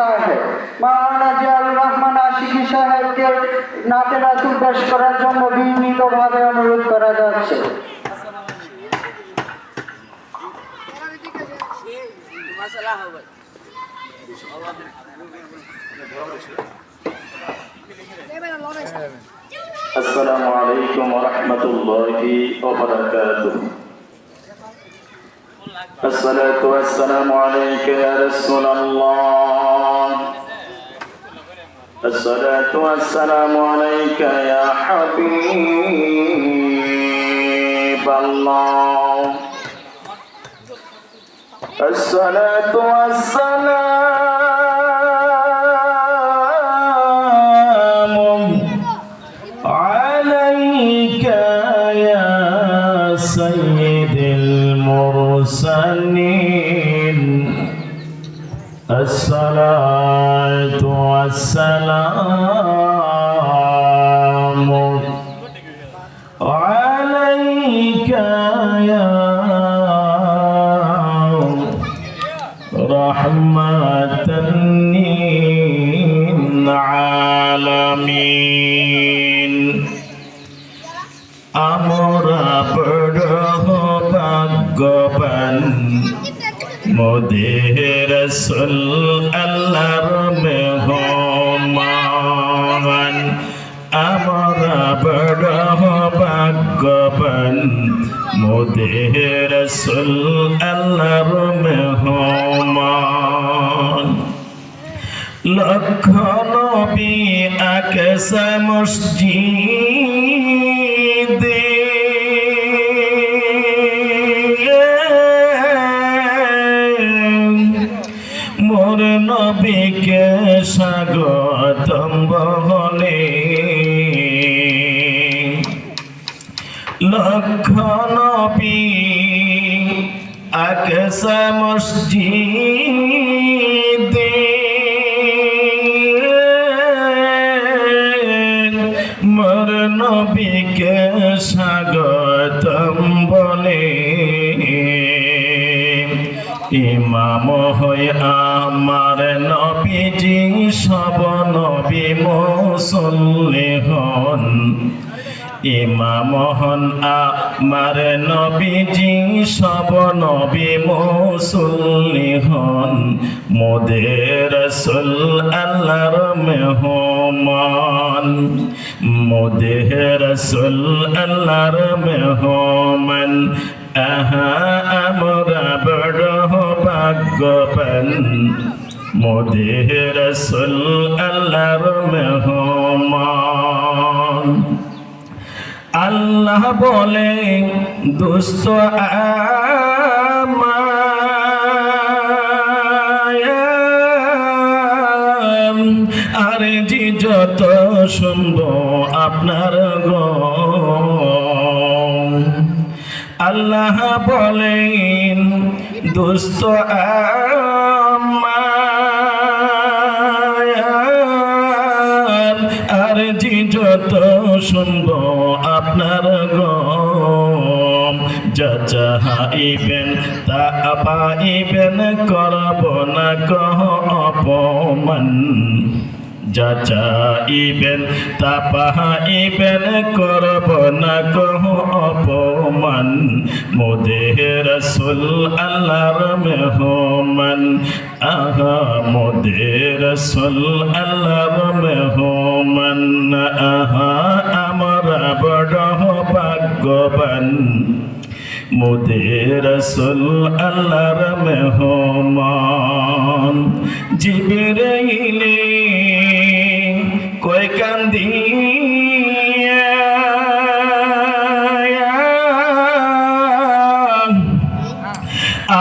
সাহেব মাওলানা জিয়াউর রহমান আশিকি সাহেবকে নাতে রাসূল পেশ করার জন্য বিনীতভাবে অনুরোধ করা যাচ্ছে। السلام عليكم ورحمة الله وبركاته. الصلاة والسلام عليك يا رسول الله. الصلاة والسلام عليك يا حبيب الله. الصلاة والسلام عليك يا سيد المرسلين. الصلاة والسلام عليك يا رحمة للعالمين. আমরা বড় ভাগ্যবান মোদের রাসূল আল্লাহর মেহমান। আমরা বড় ভাগ্যবান মোদের রাসূল আল্লাহর মেহমান। লক্ষ নবী আকসা মসজিদে মোর নবীকে স্বাগতম বলে। লক্ষ নবী আকসা মসজিদে মোর নবীকে স্বাগতম বলে। ইমাম হই আমার নবীজি সব নবী মুসল্লি হন। ইমাম হন আমার নবীজি সব নবী মুসল্লি হন। মোদের রাসূল আল্লাহর মেহমান। মোদের রাসূল আল্লাহর মেহমান। আহা আমরা বড় ভাগ্যবান মোদের রাসূল আল্লাহর মেহমান। আল্লাহ বলে দোস্ত আরে জি যত শুনব আপনার গো। আল্লাহ বলেন দোস্ত আর জি যত শুনব আপনার গম। যা চাহাইবেন তা পাইবেন করব না কহ অপমান। যা চাইবেন তা পাইবেন করব না কহ অপমান। মোদের রাসূল আল্লাহর মেহমান। আহা মোদের রাসূল আল্লাহর মেহমান। আহা আমরা বড় ভাগ্যবান মোদের রাসূল আল্লাহর মেহমান। জিবরাইলে কয় কান্দিয়া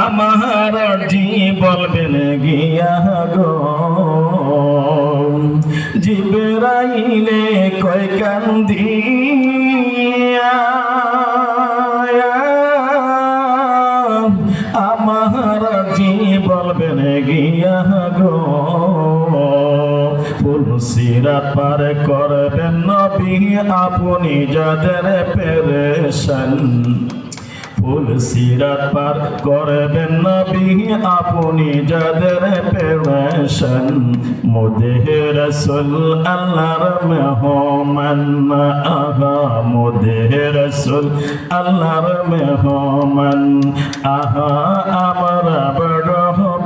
আমার জি বলবেন গিয়া গো। জিবরাইলে কয় কান্দিয়া আমার জি বলবেন গিয়া গো। পুলসিরাত পার করবেন নবী আপনি যাদের পেরেশান। ফুল সিরাত পার করবেন নবী আপনি যাদের পেরেশান মোদেহে রাসূল আল্লাহর মেহমান আহা মোদেহে রাসূল আল্লাহর মেহমান আহা আমরা বড়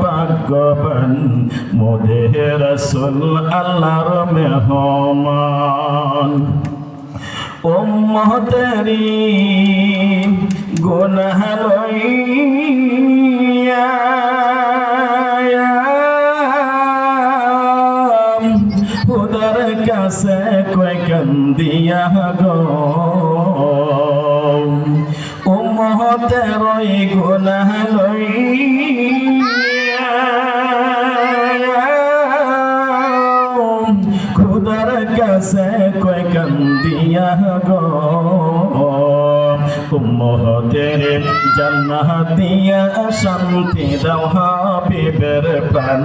ভাগ্যবান মোদেহে রাসূল আল্লাহর মেহমান উম্মতেরি গুনাহ লইয়া খুদার কাছে কই কান্দিয়া গো উম্মতেরি গুনাহ লইয়া খুদার কাছে কই কান্দিয়া গো উম্মতের জান্নাত দিয়া শান্তি দাও হাবিবের প্রাণ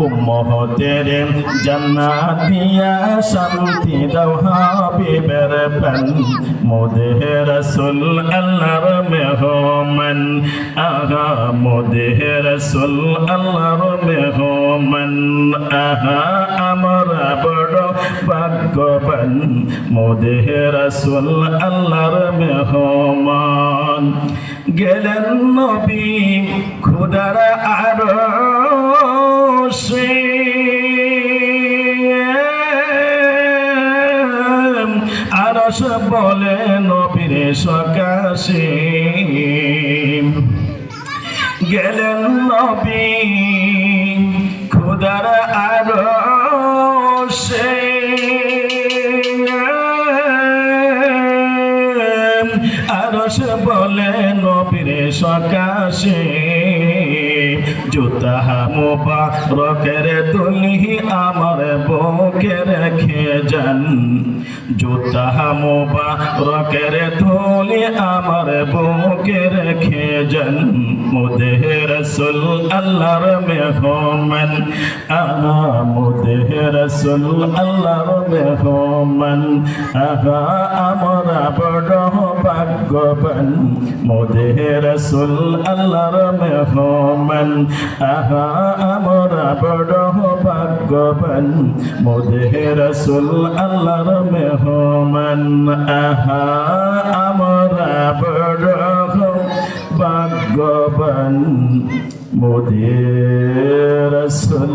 উম্মতের জান্নাত দিয়া শান্তি দাও হাবিবের প্রাণ মোদেহে রাসূল আল্লাহর মেহমান আহা মোদেহে রাসূল আল্লাহর মেহমান আহা আমরা বড় ভাগ্যবান মোদেহে রাসূল আল্লাহর মেহমান গেলেন নবী খুদার আরশে আরশ বলে নবীর সকাশে গেলেন নবী খুদার আরশে আরশ বলে নবীর সকাশে জুতা মুবারকের তুলি আমার বুকে রেখে যান জুতা মুবারকের তুলি আমার বুকে রেখে যান মোদেহে রাসূল আল্লাহর মেহমান আহা মোদেহে রাসূল আল্লাহর মেহমান আহা আমরা বড় ভাগ্যবান মোদেহে রাসূল আল্লাহর মেহমান আহা আমরা বড় ভাগ্যবান মোদেহে রাসূল আল্লাহর মেহমান আহা আমরা বড় ভাগ্যবান মোদেহে রাসূল